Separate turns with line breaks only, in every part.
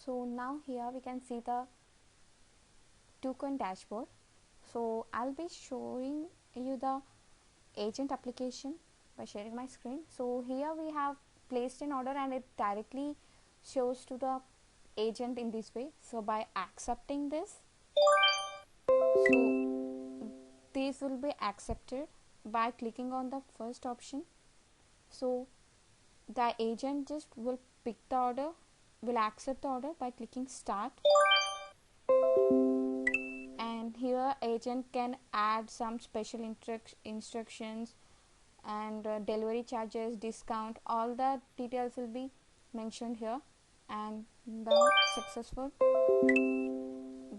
So now here we can see the token dashboard. So I'll be showing you the agent application by sharing my screen. So here we have placed an order and it directly shows to the agent in this way. So by accepting this, so these will be accepted by clicking on the first option. So the agent just will pick the order, will accept the order by clicking start, and here agent can add some special instructions and delivery charges, discount, all the details will be mentioned here. And the successful,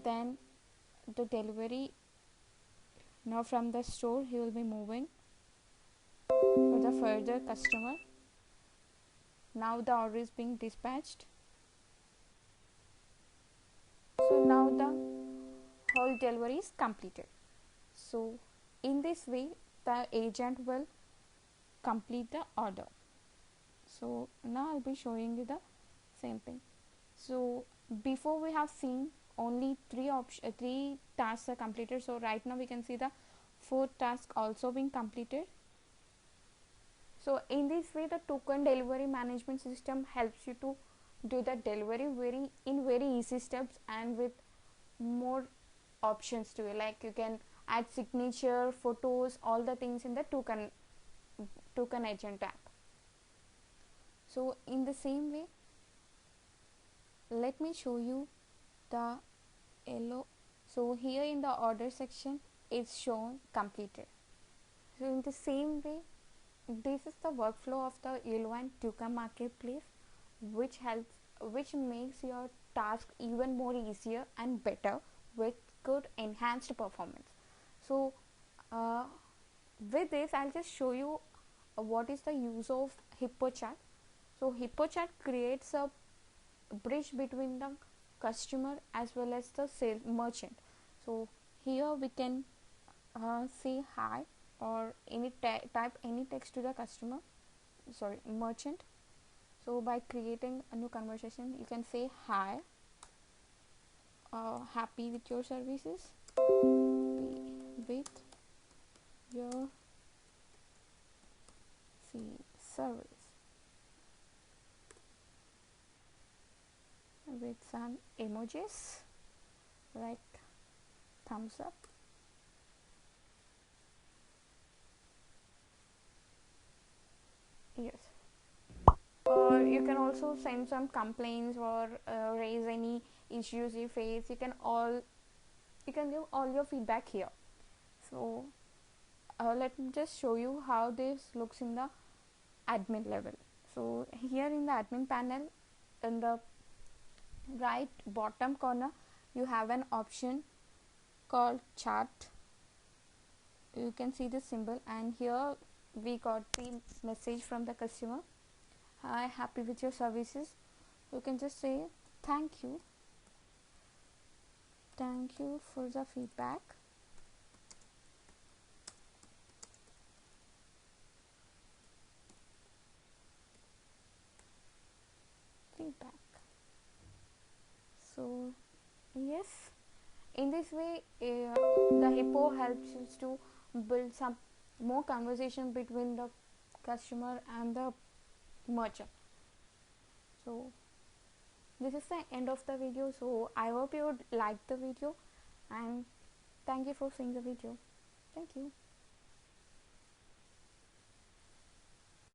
then the delivery, now from the store he will be moving for the further customer. Now the order is being dispatched. So now the whole delivery is completed. So in this way the agent will complete the order. So now I'll be showing you the same thing. So before we have seen only three tasks are completed. So right now we can see the fourth task also being completed. So in this way the token delivery management system helps you to do the delivery very easy steps and with more options to it. Like you can add signature, photos, all the things in the token agent app. So in the same way, let me show you the yellow. So here in the order section it's shown completed. So in the same way, this is the workflow of the Yellow and Token marketplace, which makes your task even more easier and better with good enhanced performance. So uh, with this I'll just show you what is the use of HippoChat. So HippoChat creates a bridge between the customer as well as the sales merchant. So here we can say hi or type any text to the customer, sorry, merchant. So by creating a new conversation you can say hi, happy with your services, with your service, with some emojis like thumbs up. Yes, or you can also send some complaints or raise any issues you face. You can give all your feedback here. So let me just show you how this looks in the admin level. So here in the admin panel, in the right bottom corner you have an option called chat. You can see the symbol, and here we got the message from the customer, hi, happy with your services. You can just say thank you for the feedback. So yes, in this way the Hippo helps us to build some more conversation between the customer and the merchant. So this is the end of the video. So I hope you would like the video, and thank you for seeing the video. Thank you.